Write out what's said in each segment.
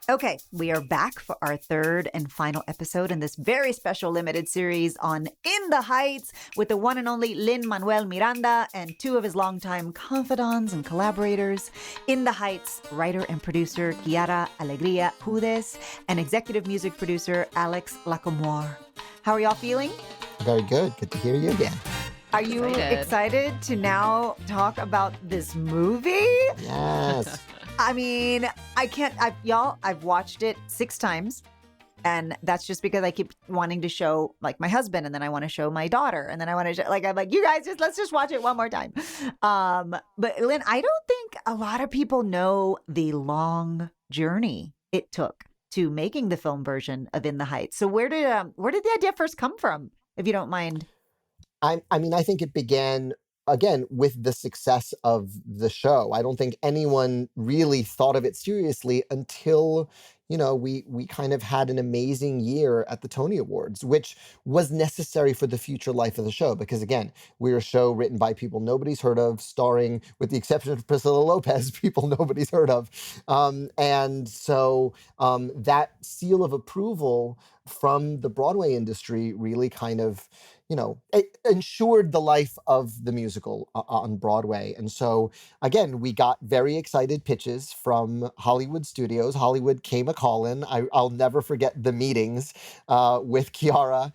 Okay, we are back for our third and final episode in this very special limited series on In the Heights with the one and only Lin-Manuel Miranda and two of his longtime confidants and collaborators. In the Heights, writer and producer Kiara Alegria Judes and executive music producer Alex Lacomore. How are y'all feeling? Very good. Good to hear you again. Are you excited to now talk about this movie? Yes. I mean, I've watched it 6 times, and that's just because I keep wanting to show like my husband, and then I want to show my daughter, and then I want to show, I'm like, you guys, let's just watch it one more time. But Lynn, I don't think a lot of people know the long journey it took to making the film version of In the Heights. So where did the idea first come from, if you don't mind? I think it began, again, with the success of the show. I don't think anyone really thought of it seriously until, we kind of had an amazing year at the Tony Awards, which was necessary for the future life of the show. Because again, we're a show written by people nobody's heard of, starring, with the exception of Priscilla Lopez, people nobody's heard of. And so that seal of approval from the Broadway industry really kind of, it ensured the life of the musical on Broadway. And so, again, we got very excited pitches from Hollywood studios. Hollywood came a-calling. I'll never forget the meetings with Kiara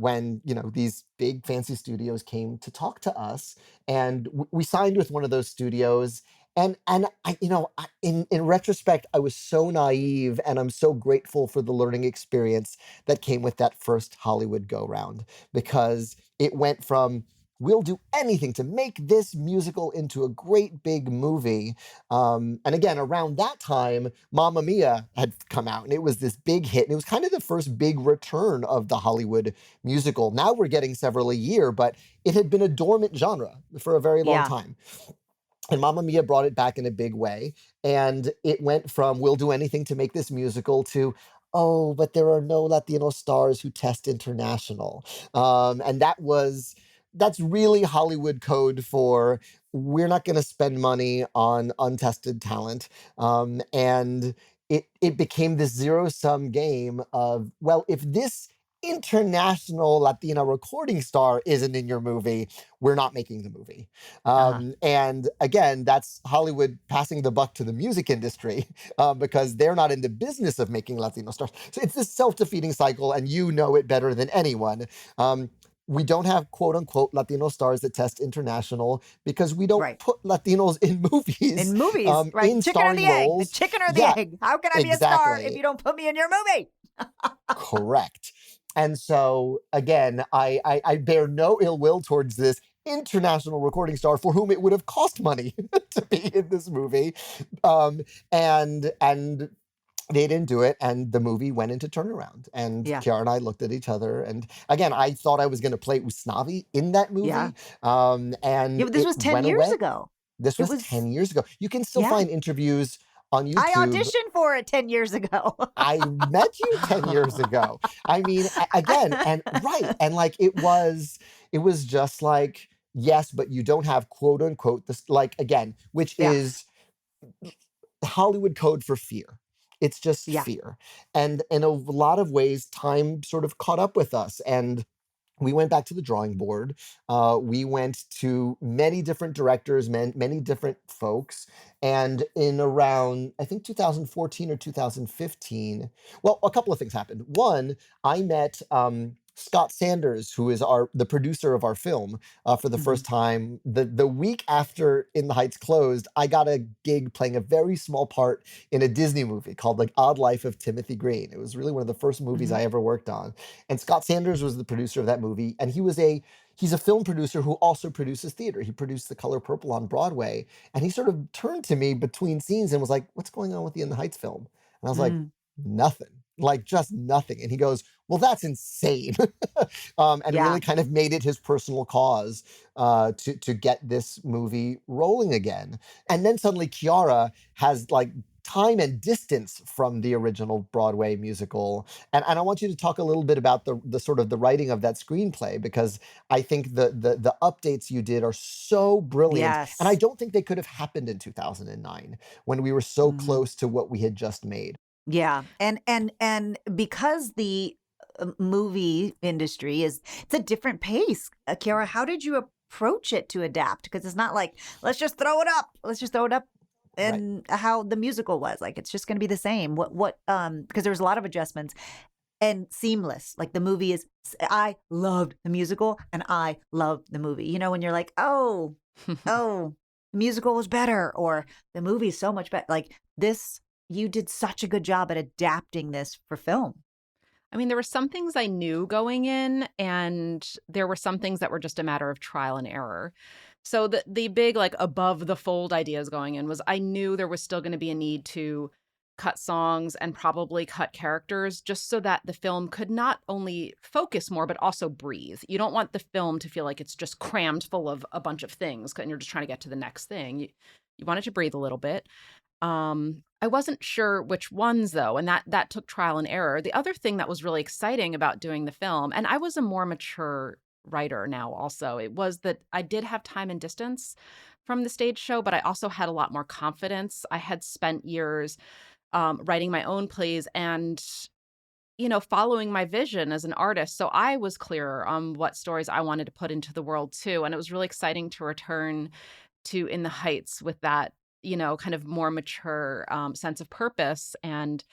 when, these big fancy studios came to talk to us. And we signed with one of those studios. And in retrospect, I was so naive, and I'm so grateful for the learning experience that came with that first Hollywood go-round, because it went from, we'll do anything to make this musical into a great big movie. And again, around that time, Mamma Mia had come out, and it was this big hit. And it was kind of the first big return of the Hollywood musical. Now we're getting several a year, but it had been a dormant genre for a very long time. And Mamma Mia brought it back in a big way. And it went from, we'll do anything to make this musical, to, oh, but there are no Latino stars who test international. And that's really Hollywood code for, we're not going to spend money on untested talent. And it became this zero-sum game of, well, if this international Latina recording star isn't in your movie, we're not making the movie. And again, that's Hollywood passing the buck to the music industry because they're not in the business of making Latino stars. So it's this self-defeating cycle, and you know it better than anyone. We don't have quote unquote Latino stars that test international because we don't put Latinos in movies. Right? In chicken or the roles. egg? The chicken or the egg? How can I be a star if you don't put me in your movie? Correct. And so, again, I bear no ill will towards this international recording star for whom it would have cost money to be in this movie. And they didn't do it, and the movie went into turnaround. And Kiara and I looked at each other, and again, I thought I was going to play Usnavi in that movie. But this was 10 years ago. This was 10 years ago. You can still find interviews on YouTube. I auditioned for it 10 years ago. I met you 10 years ago. I mean, again, and like it was just like, yes, but you don't have quote unquote this, like, again, which is Hollywood code for fear. It's just fear. And in a lot of ways, time sort of caught up with us, and we went back to the drawing board. We went to many different directors, many different folks. And in around, I think 2014 or 2015, well, a couple of things happened. One, I met Scott Sanders, who is the producer of our film, for the first time. The week after In the Heights closed, I got a gig playing a very small part in a Disney movie called The Odd Life of Timothy Green. It was really one of the first movies I ever worked on. And Scott Sanders was the producer of that movie. And he's a film producer who also produces theater. He produced The Color Purple on Broadway. And he sort of turned to me between scenes and was like, what's going on with the In the Heights film? And I was like, nothing. Like, just nothing. And he goes, well, that's insane. And really kind of made it his personal cause to get this movie rolling again. And then suddenly Kiara has like time and distance from the original Broadway musical. And I want you to talk a little bit about the sort of the writing of that screenplay, because I think the updates you did are so brilliant. Yes. And I don't think they could have happened in 2009 when we were so close to what we had just made. Yeah. And because the movie industry it's a different pace. Kiara, how did you approach it to adapt? Because it's not like, let's just throw it up. Let's just throw it up. Right. And how the musical was like, it's just going to be the same. Because there was a lot of adjustments and seamless. Like the movie I loved the musical and I loved the movie. You know, when you're like, oh, the musical was better or the movie is so much better. Like this, you did such a good job at adapting this for film. I mean, there were some things I knew going in, and there were some things that were just a matter of trial and error. So the big like above the fold ideas going in was I knew there was still going to be a need to cut songs and probably cut characters just so that the film could not only focus more but also breathe. You don't want the film to feel like it's just crammed full of a bunch of things and you're just trying to get to the next thing. You want it to breathe a little bit. I wasn't sure which ones though, and that took trial and error. The other thing that was really exciting about doing the film, and I was a more mature writer now also, it was that I did have time and distance from the stage show, but I also had a lot more confidence. I had spent years writing my own plays and following my vision as an artist. So I was clearer on what stories I wanted to put into the world too. And it was really exciting to return to In the Heights with that, kind of more mature sense of purpose. And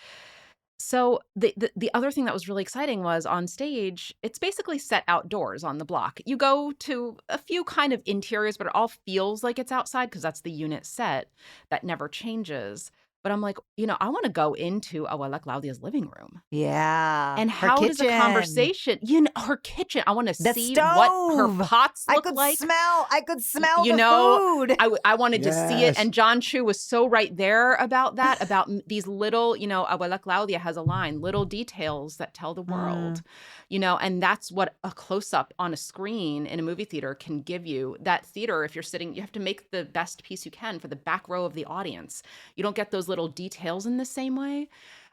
so the other thing that was really exciting was on stage, it's basically set outdoors on the block. You go to a few kind of interiors, but it all feels like it's outside because that's the unit set that never changes. But I'm like, I want to go into Abuela Claudia's living room. Yeah. And Her how does a kitchen. conversation, her kitchen, I want to The see what her stove. pots I look could like. smell the food. I wanted to see it. Yes. And John Chu was so right there about that, about these little, Abuela Claudia has a line, little details that tell the world, and that's what a close-up on a screen in a movie theater can give you. That theater, if you're sitting, you have to make the best piece you can for the back row of the audience. You don't get those little details in the same way.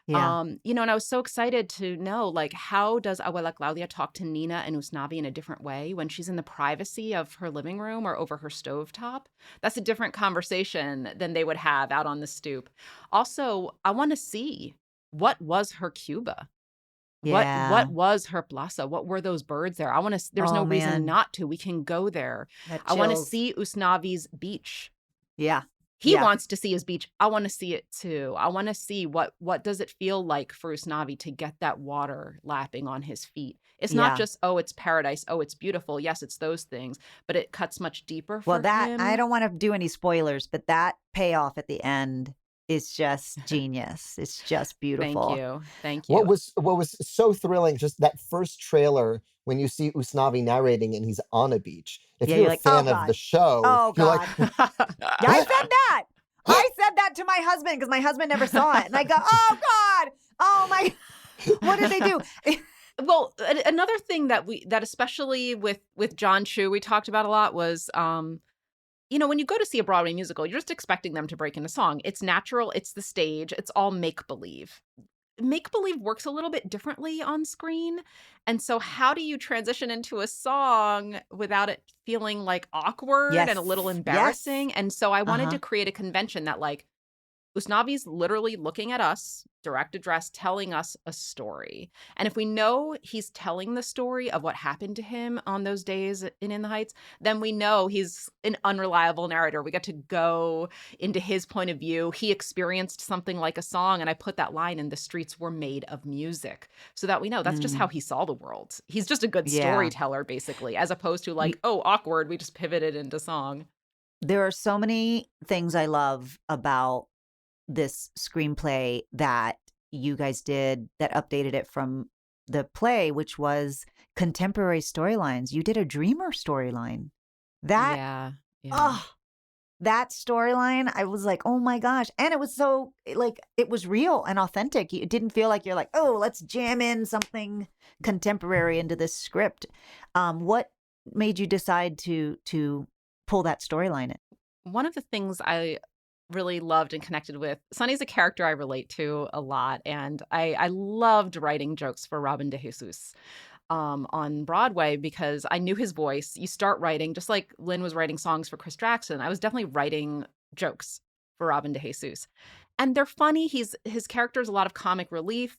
Yeah. And I was so excited to know, like, how does Abuela Claudia talk to Nina and Usnavi in a different way when she's in the privacy of her living room or over her stovetop? That's a different conversation than they would have out on the stoop. Also, I want to see, what was her Cuba? Yeah. What was her plaza? What were those birds there? I want to, there's no reason man. not to. We can go there. That I want to chills. see Usnavi's beach. Yeah. He Yeah. wants to see his beach. I want to see it too. I want to see what does it feel like for Usnavi to get that water lapping on his feet. It's not Yeah. just, oh, it's paradise. Oh, it's beautiful. Yes, it's those things, but it cuts much deeper for Well, him. I don't want to do any spoilers, but that payoff at the end is just genius. It's just beautiful. Thank you. Thank you. What was so thrilling, just that first trailer when you see Usnavi narrating and he's on a beach. If Yeah, you're you're a like, oh, fan of the God. show, Oh, you're God. like, Yeah, I said that. I said that to my husband because my husband never saw it. And I go, oh, God. Oh, my. What did they do? Well, another thing that especially with John Chu, we talked about a lot was, when you go to see a Broadway musical, you're just expecting them to break into song. It's natural. It's the stage. It's all make-believe. Make-believe works a little bit differently on screen. And so how do you transition into a song without it feeling like awkward and a little Yes. embarrassing? And so I wanted Uh-huh. to create a convention that, like, Usnavi's literally looking at us, direct address, telling us a story. And if we know he's telling the story of what happened to him on those days in the Heights, then we know he's an unreliable narrator. We get to go into his point of view. He experienced something like a song, and I put that line in, the streets were made of music, so that we know that's just how he saw the world. He's just a good Yeah. storyteller, basically, as opposed to like, oh, awkward, we just pivoted into song. There are so many things I love about this screenplay that you guys did that updated it from the play, which was contemporary storylines. You did a dreamer storyline. That, Yeah. that storyline, I was like, oh my gosh. And it was so, like, it was real and authentic. It didn't feel like you're like, oh, let's jam in something contemporary into this script. What made you decide to pull that storyline in? One of the things I really loved and connected with, Sonny's a character I relate to a lot, and I loved writing jokes for Robin de Jesus on Broadway because I knew his voice. You start writing, just like Lynn was writing songs for Chris Jackson, I was definitely writing jokes for Robin de Jesus. and they're funny. His character is a lot of comic relief.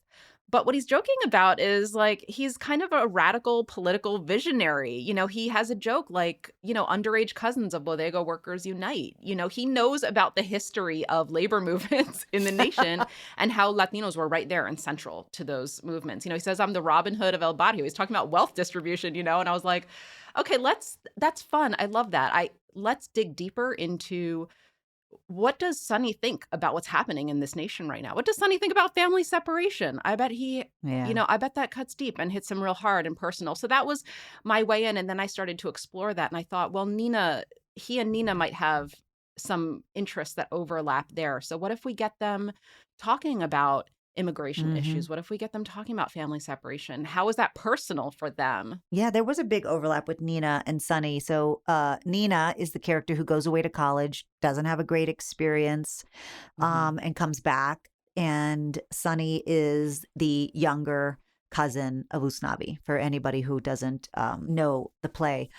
But what he's joking about is like he's kind of a radical political visionary. He has a joke like, underage cousins of bodega workers unite. He knows about the history of labor movements in the nation and how Latinos were right there and central to those movements. He says, I'm the Robin Hood of El Barrio. He's talking about wealth distribution, and I was like, okay, that's fun. I love that. Let's dig deeper into what does Sonny think about what's happening in this nation right now? What does Sonny think about family separation? I bet I bet that cuts deep and hits him real hard and personal. So that was my way in. And then I started to explore that. And I thought, well, he and Nina might have some interests that overlap there. So what if we get them talking about immigration issues? What if we get them talking about family separation? How is that personal for them? Yeah, there was a big overlap with Nina and Sonny. So Nina is the character who goes away to college, doesn't have a great experience, and comes back. And Sonny is the younger cousin of Usnavi, for anybody who doesn't know the play.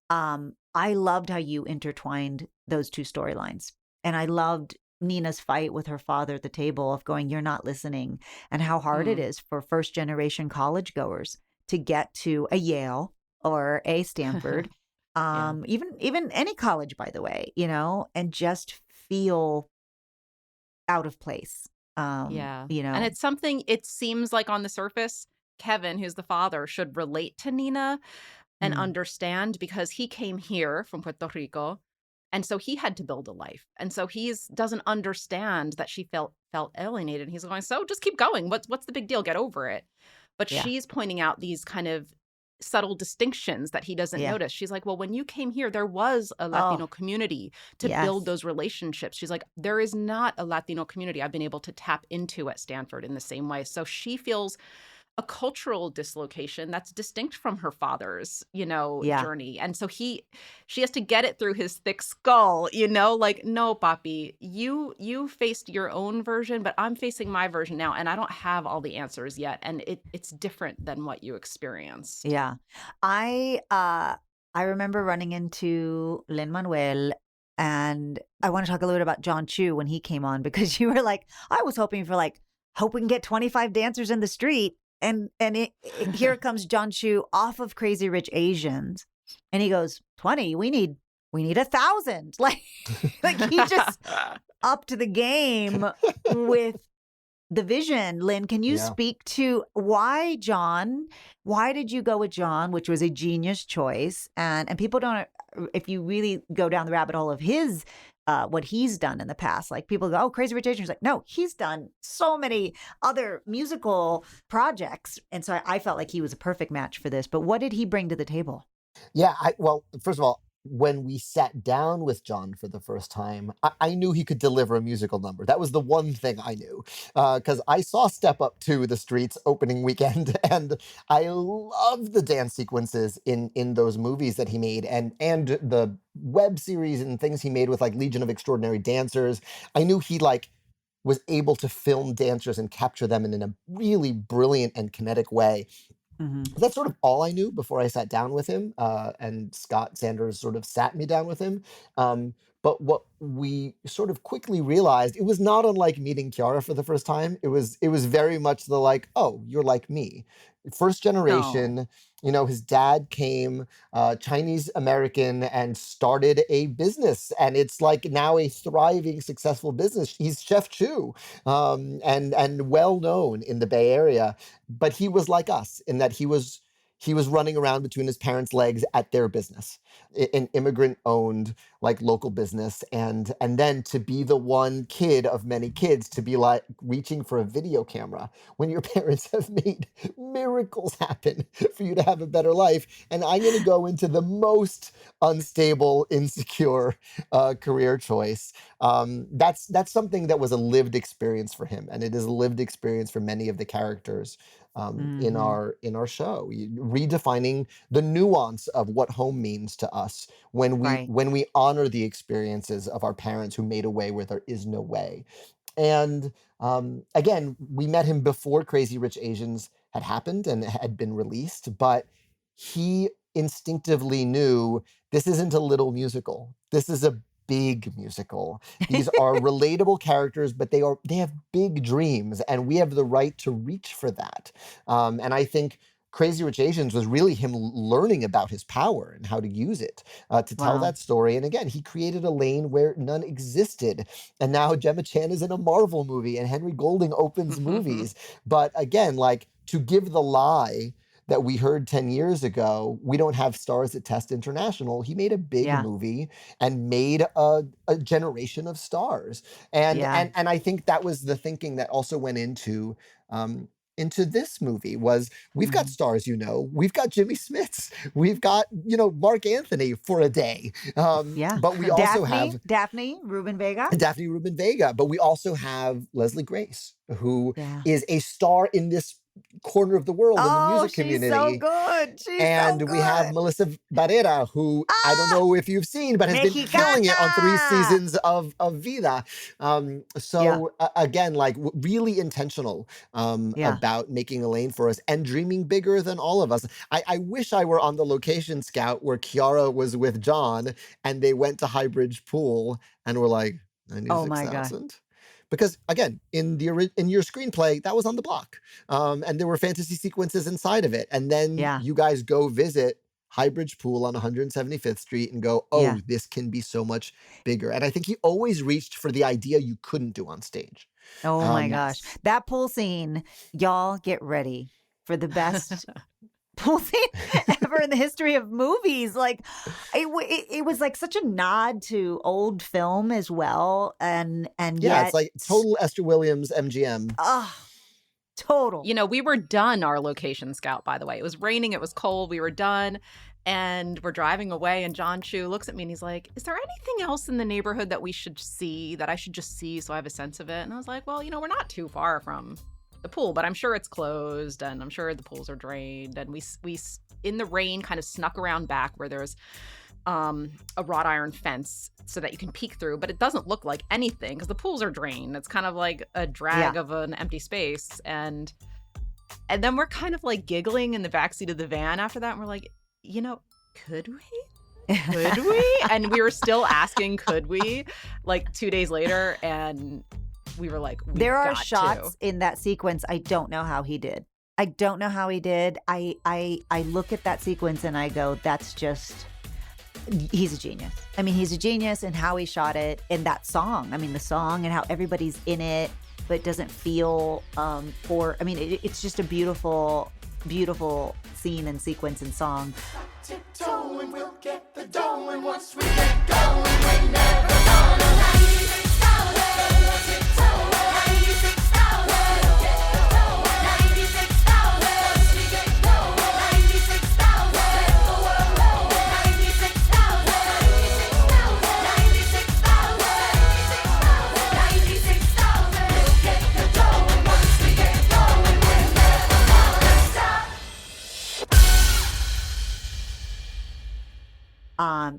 I loved how you intertwined those two storylines. And I loved Nina's fight with her father at the table of going, you're not listening, and how hard it is for first generation college goers to get to a Yale or a Stanford, even any college, by the way, and just feel out of place. And it's something, it seems like on the surface, Kevin, who's the father, should relate to Nina and understand, because he came here from Puerto Rico. And so he had to build a life. And so he doesn't understand that she felt alienated. He's going, so just keep going. What's the big deal? Get over it. But she's pointing out these kind of subtle distinctions that he doesn't notice. She's like, well, when you came here, there was a Latino community to build those relationships. She's like, there is not a Latino community I've been able to tap into at Stanford in the same way. So she feels a cultural dislocation that's distinct from her father's, journey. And so she has to get it through his thick skull, like, no, papi, you faced your own version, but I'm facing my version now. And I don't have all the answers yet. And it's different than what you experience. Yeah. I remember running into Lin-Manuel, and I want to talk a little bit about John Chu when he came on, because you were like, I was hoping for hope we can get 25 dancers in the street. And here comes John Chu off of Crazy Rich Asians, and he goes, 20, we need 1,000. Like he just upped the game with the vision. Lynn, can you speak to why John? Why did you go with John, which was a genius choice? And people don't, if you really go down the rabbit hole of his what he's done in the past, like people go, oh, Crazy Rich Asians. Like, no, he's done so many other musical projects. And so I felt like he was a perfect match for this. But what did he bring to the table? Yeah, well, first of all, when we sat down with John for the first time, I knew he could deliver a musical number. That was the one thing I knew, because I saw Step Up to the Streets opening weekend, and I love the dance sequences in those movies that he made, and the web series and things he made with like Legion of Extraordinary Dancers. I knew he was able to film dancers and capture them in a really brilliant and kinetic way. That's sort of all I knew before I sat down with him, and Scott Sanders sort of sat me down with him. But what we sort of quickly realized, it was not unlike meeting Kiara for the first time. It was very much the like, oh, you're like me. First generation, his dad came Chinese American and started a business, and it's like now a thriving, successful business. He's Chef Chu, and well known in the Bay Area. But he was like us in that he was running around between his parents' legs at their business, an immigrant-owned like local business, and then to be the one kid of many kids to be like reaching for a video camera when your parents have made miracles happen for you to have a better life. And I'm going to go into the most unstable, insecure career choice. That's something that was a lived experience for him, and it is a lived experience for many of the characters in our show, redefining the nuance of what home means to us when we honor the experiences of our parents who made a way where there is no way. And again, we met him before Crazy Rich Asians had happened and had been released, but he instinctively knew this isn't a little musical. This is a big musical. These are relatable characters, but they have big dreams, and we have the right to reach for that. And I think Crazy Rich Asians was really him learning about his power and how to use it to tell Wow. that story. And again, he created a lane where none existed. And now Gemma Chan is in a Marvel movie, and Henry Golding opens movies. But again, like, to give the lie that we heard 10 years ago, we don't have stars at Test International. He made a big Yeah. movie and made a generation of stars. And Yeah. and I think that was the thinking that also went into this movie. Was we've got Mhm. stars, we've got Jimmy Smits, we've got, Mark Anthony for a day. Yeah. But we also have Daphne Rubin Vega. Daphne Rubin Vega, but we also have Leslie Grace, who Yeah. is a star in this corner of the world in the Oh, music she's so community. good. She's so And we have good. Melissa Barrera, who I don't Ah, know if you've seen, but has been killing it on 3 Mexicana. seasons of Vida. Yeah. Again, like, really intentional Yeah. about making a lane for us and dreaming bigger than all of us. I wish I were on the location scout where Kiara was with John and they went to Highbridge Pool and were like, Oh my God. 96,000. Because again, in your screenplay, that was on the block, and there were fantasy sequences inside of it. And then Yeah. you guys go visit Highbridge Pool on 175th Street and go, oh, Yeah. this can be so much bigger. And I think he always reached for the idea you couldn't do on stage. Oh my Um, gosh. That pool scene, y'all get ready for the best pool scene ever in the history of movies. Like, it was like such a nod to old film as well. And yeah, yet, it's like total Esther Williams MGM. total. We were done our location scout, by the way. It was raining, it was cold, we were done, and we're driving away, and John Chu looks at me and he's like, is there anything else in the neighborhood that we should see, that I should just see so I have a sense of it? And I was like, well, we're not too far from the pool, but I'm sure it's closed, and I'm sure the pools are drained. And we in the rain kind of snuck around back where there's a wrought iron fence so that you can peek through, but it doesn't look like anything because the pools are drained. It's kind of like a drag of an empty space. And then we're kind of like giggling in the backseat of the van after that, and we're like, could we? Could we? And we were still asking, could we? Like 2 days later, and we were like, there are shots in that sequence I don't know how he did. I don't know how he did. I look at that sequence and I go, that's just, he's a genius. I mean, he's a genius in how he shot it, in that song. I mean, the song and how everybody's in it, but it doesn't feel it's just a beautiful, beautiful scene and sequence and song. Tiptoe and we'll get the dough, and once we get going, we're never gonna let it.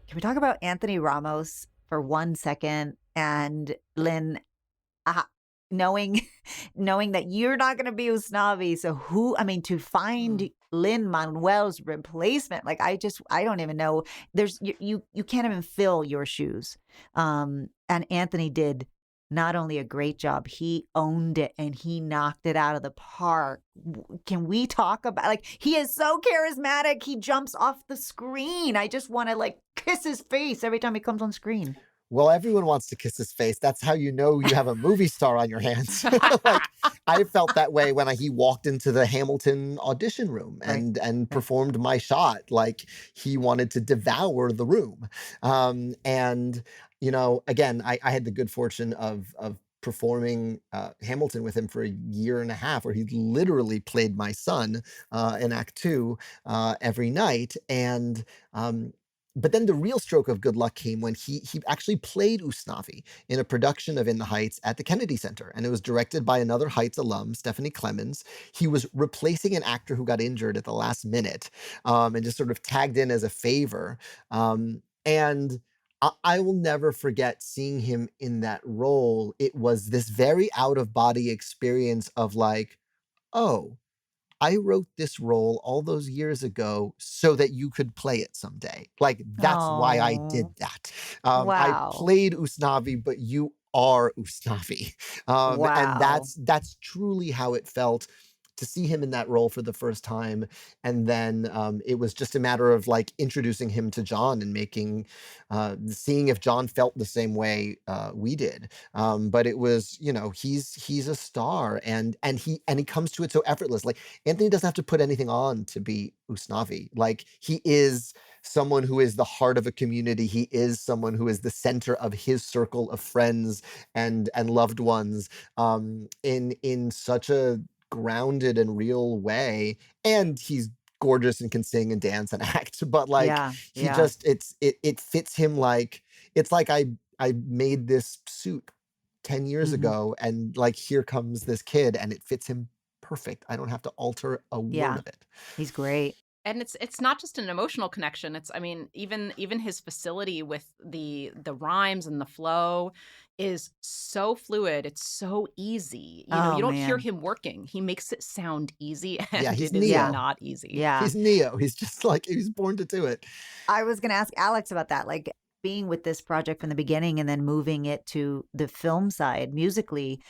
Can we talk about Anthony Ramos for 1 second? And Lynn, knowing that you're not going to be Usnavi, so to find Lin-Manuel's replacement, like I don't even know. There's you can't even fill your shoes. And Anthony did not only a great job, he owned it and he knocked it out of the park. Can we talk about, like, he is so charismatic, he jumps off the screen. I just want to like kiss his face every time he comes on screen. Well, everyone wants to kiss his face. That's how you know you have a movie star on your hands. Like, I felt that way when he walked into the Hamilton audition room and performed my shot. Like, he wanted to devour the room. Again, I had the good fortune of performing Hamilton with him for a year and a half, where he literally played my son in Act 2 every night. And but then the real stroke of good luck came when he actually played Usnavi in a production of In the Heights at the Kennedy Center. And it was directed by another Heights alum, Stephanie Clemens. He was replacing an actor who got injured at the last minute and just sort of tagged in as a favor. And I will never forget seeing him in that role. It was this very out-of-body experience of like, oh, I wrote this role all those years ago so that you could play it someday. Like, that's why I did Oh, that. I wow. played Usnavi, but you are Usnavi. And Wow. that's truly how it felt to see him in that role for the first time. And then it was just a matter of like introducing him to John and seeing if John felt the same way we did. But it was, he's a star, and he comes to it so effortless. Like, Anthony doesn't have to put anything on to be Usnavi. Like, he is someone who is the heart of a community. He is someone who is the center of his circle of friends and loved ones, in such a grounded and real way. And he's gorgeous and can sing and dance and act. But like, Yeah. he Yeah. just it fits him. Like, it's like I made this suit 10 years Hmm. ago, and like, here comes this kid and it fits him perfect. I don't have to alter a word Yeah. of it. He's great. And it's not just an emotional connection. It's, I mean, even his facility with the rhymes and the flow is so fluid. It's so easy. You know, Oh you don't hear man. him working. He makes it sound easy, Yeah, and he's it is Yeah. Neo. not easy. Yeah. He's Neo. He's just like, he was born to do it. I was going to ask Alex about that. Like, being with this project from the beginning and then moving it to the film side musically,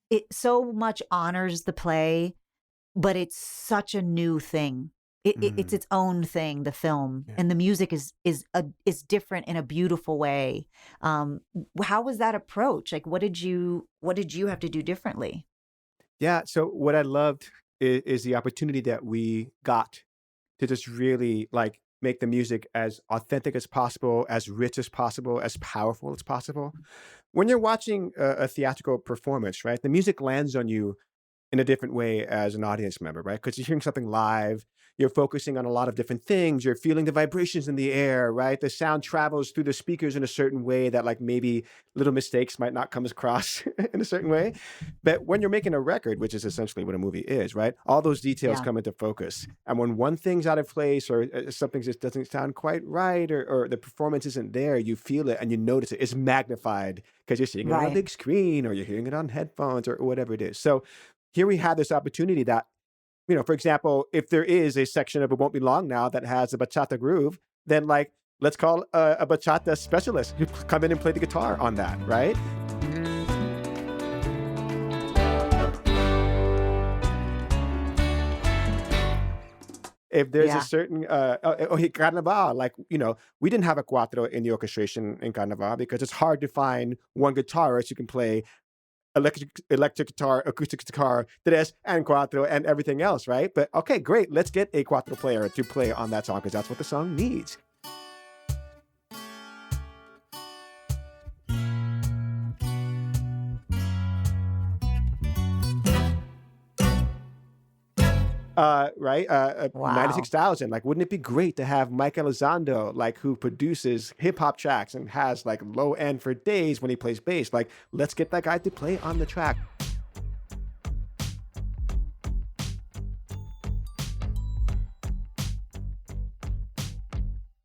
it so much honors the play, but it's such a new thing. It's its own thing, the film, Yeah. and the music is different in a beautiful way. How was that approach? Like, what did you have to do differently? Yeah. So what I loved is the opportunity that we got to just really like make the music as authentic as possible, as rich as possible, as powerful as possible. When you're watching a theatrical performance, right, the music lands on you in a different way as an audience member, right? Because you're hearing something live, you're focusing on a lot of different things, you're feeling the vibrations in the air, right? The sound travels through the speakers in a certain way that like maybe little mistakes might not come across in a certain way. But when you're making a record, which is essentially what a movie is, right? All those details Yeah. come into focus. And when one thing's out of place, or something just doesn't sound quite right, or the performance isn't there, you feel it and you notice it. It's magnified because you're seeing it on a Right. big screen, or you're hearing it on headphones, or whatever it is. So here we have this opportunity that, for example, if there is a section of It Won't Be Long Now that has a bachata groove, then like, let's call a bachata specialist who come in and play the guitar on that, right? If there's Yeah. a certain Carnaval, like, we didn't have a cuatro in the orchestration in Carnaval because it's hard to find one guitarist who can play electric guitar, acoustic guitar, tres, and cuatro, and everything else, right? But okay, great. Let's get a cuatro player to play on that song because that's what the song needs. Right? Wow. 96,000. Like, wouldn't it be great to have Mike Elizondo, like, who produces hip hop tracks and has like low end for days when he plays bass? Like, let's get that guy to play on the track.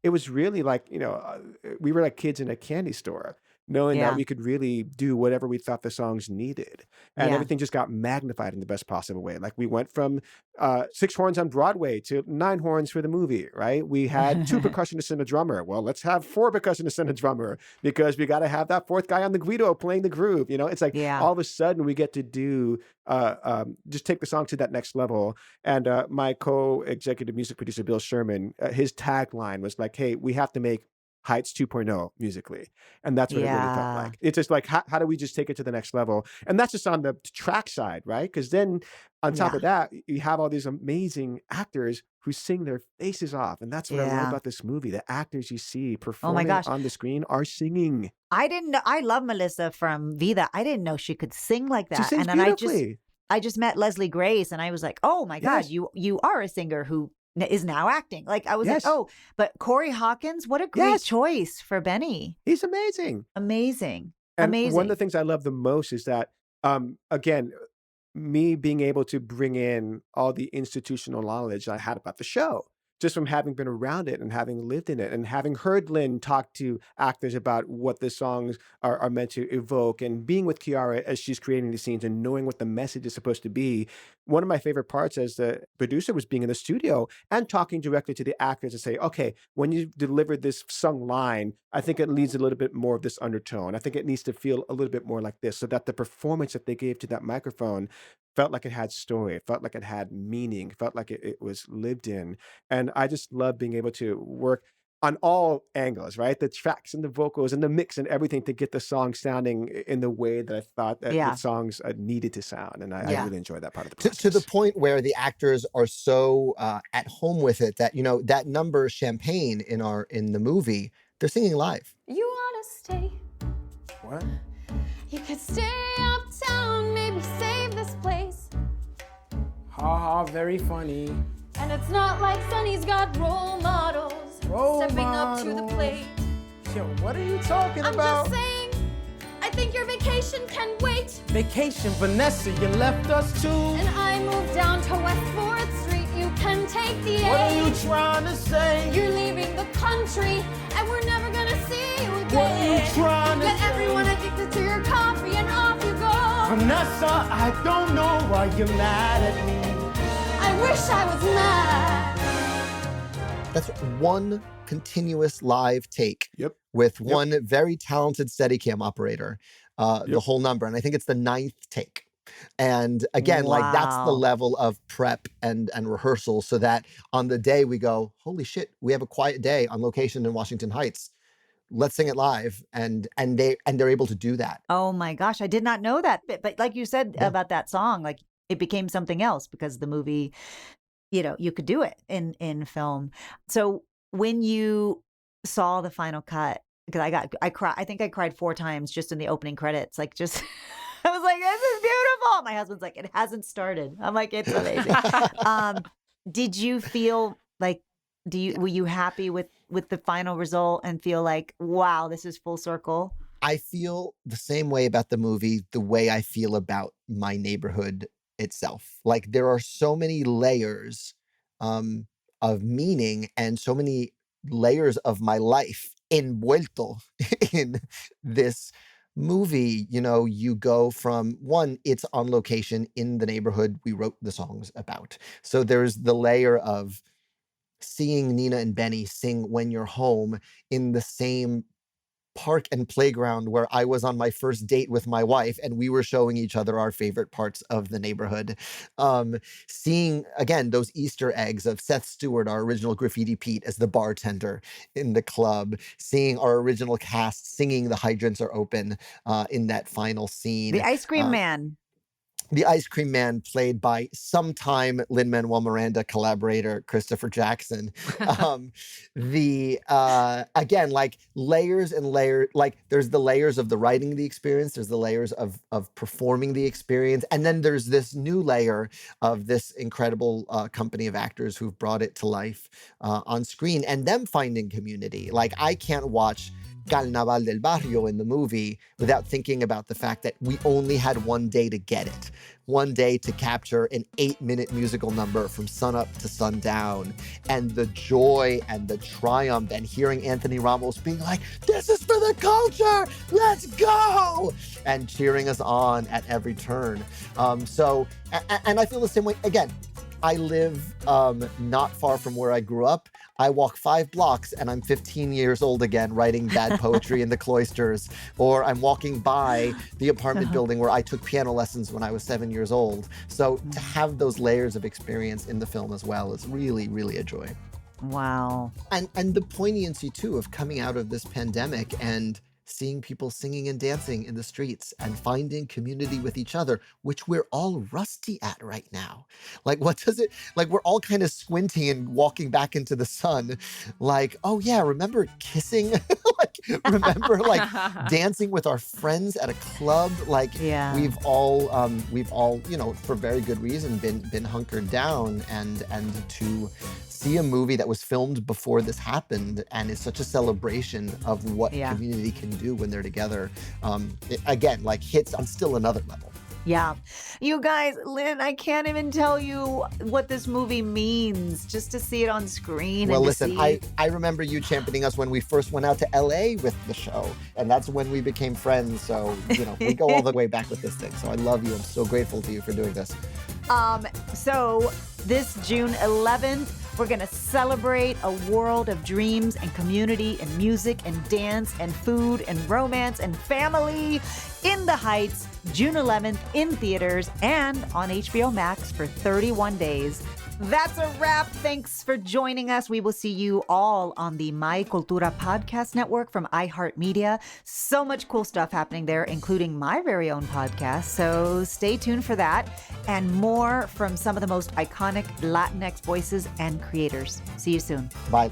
It was really like, we were like kids in a candy store, knowing Yeah. that we could really do whatever we thought the songs needed. And Yeah. everything just got magnified in the best possible way. Like, we went from 6 horns on Broadway to 9 horns for the movie, right? We had 2 percussionists and a drummer. Well, let's have 4 percussionists and a drummer because we got to have that 4th guy on the guido playing the groove. It's like Yeah. all of a sudden we get to do, just take the song to that next level. And my co-executive music producer, Bill Sherman, his tagline was like, hey, we have to make Heights 2.0 musically. And that's what it really felt Yeah. like. It's just like, how do we just take it to the next level? And that's just on the track side, right? Because then on top Yeah. of that, you have all these amazing actors who sing their faces off. And that's what I love Yeah. about this movie. The actors you see Oh my performing gosh. on the screen are singing. I didn't know. I love Melissa from Vida. I didn't know she could sing like She that. sings And then beautifully. I just met Leslie Grace, and I was like, oh my God, Yes. you are a singer who is now acting. Like, I was Yes. like, oh, but Corey Hawkins, what a great Yes. choice for Benny. He's amazing. Amazing. And one of the Amazing. things I love the most is that, again, me being able to bring in all the institutional knowledge I had about the show just from having been around it and having lived in it and having heard Lynn talk to actors about what the songs are meant to evoke, and being with Kiara as she's creating the scenes and knowing what the message is supposed to be. One of my favorite parts as the producer was being in the studio and talking directly to the actors to say, okay, when you deliver this sung line, I think it needs a little bit more of this undertone. I think it needs to feel a little bit more like this, so that the performance that they gave to that microphone felt like it had story, it felt like it had meaning, felt like it was lived in. And I just love being able to work on all angles, right? The tracks and the vocals and the mix and everything to get the song sounding in the way that I thought that the Yeah. songs needed to sound. And I Yeah. really enjoyed that part of the To process. the point where the actors are so at home with it that, you know, that number Champagne in the movie, they're singing live. You wanna stay? What? You could stay uptown, maybe save this place. Ha ha, very funny. And it's not like Sonny's got role models Role stepping up to the models. plate. Yo, what are you talking I'm about? just saying, I think your vacation can wait. Vacation, Vanessa, you left us too. And I moved down to West 4th Street. You can take the What are you 8. trying to say? You're leaving the country, and we're never gonna see you again. What are you trying to Get say? everyone addicted to your coffee, and off you go. Vanessa, I don't know why you're mad at me. I wish I was mad. That's one continuous live take Yep. with one very talented Steadicam operator, the Yep. whole number. And I think it's the 9th take. And again, like that's the Wow. level of prep and rehearsal, so that on the day we go, holy shit, we have a quiet day on location in Washington Heights. Let's sing it live. And they're able to do that. Oh my gosh, I did not know that. But like you said Yeah. about that song, like it became something else because the movie, you know, you could do it in film. So when you saw the final cut, because I cried. I think I cried 4 times just in the opening credits. Like just, I was like, this is beautiful. My husband's like, it hasn't started. I'm like, it's amazing. Did you feel like, were you happy with the final result and feel like, wow, this is full circle? I feel the same way about the movie, the way I feel about my neighborhood itself. Like there are so many layers of meaning and so many layers of my life envuelto in this movie. You know, you go from one, it's on location in the neighborhood we wrote the songs about. So there's the layer of seeing Nina and Benny sing When You're Home in the same park and playground where I was on my first date with my wife and we were showing each other our favorite parts of the neighborhood. Seeing, again, those Easter eggs of Seth Stewart, our original Graffiti Pete, as the bartender in the club. Seeing our original cast singing The Hydrants Are Open in that final scene. The ice cream man. The ice cream man, played by sometime Lin-Manuel Miranda collaborator Christopher Jackson. Again, like layers and layers, like there's the layers of the writing the experience, there's the layers of performing the experience, and then there's this new layer of this incredible company of actors who've brought it to life on screen, and them finding community. Like I can't watch Carnaval del Barrio in the movie without thinking about the fact that we only had one day to get it. One day to capture an 8-minute musical number from sunup to sundown, and the joy and the triumph, and hearing Anthony Ramos being like, this is for the culture, let's go, and cheering us on at every turn. And I feel the same way. Again, I live not far from where I grew up. I walk 5 blocks and I'm 15 years old again, writing bad poetry in the cloisters. Or I'm walking by the apartment building where I took piano lessons when I was 7 years old. So to have those layers of experience in the film as well is really, really a joy. Wow. And the poignancy too of coming out of this pandemic and seeing people singing and dancing in the streets and finding community with each other, which we're all rusty at right now. Like, what does it, like, we're all kind of squinting and walking back into the sun. Like, oh yeah, remember kissing? Like, remember like dancing with our friends at a club? Like, Yeah. we've all, you know, for very good reason been hunkered down, and to see a movie that was filmed before this happened and is such a celebration of what Yeah. community can do when they're together, it, again, like hits on still another level. Yeah. You guys, Lynn, I can't even tell you what this movie means just to see it on screen. Well, and listen, to see... I remember you championing us when we first went out to LA with the show, and that's when we became friends. So, we go all the way back with this thing. So I love you. I'm so grateful to you for doing this. So this June 11th, we're going to celebrate a world of dreams and community and music and dance and food and romance and family in the Heights, June 11th in theaters and on HBO Max for 31 days. That's a wrap. Thanks for joining us. We will see you all on the My Cultura podcast network from iHeartMedia. So much cool stuff happening there, including my very own podcast. So stay tuned for that and more from some of the most iconic Latinx voices and creators. See you soon. Bye.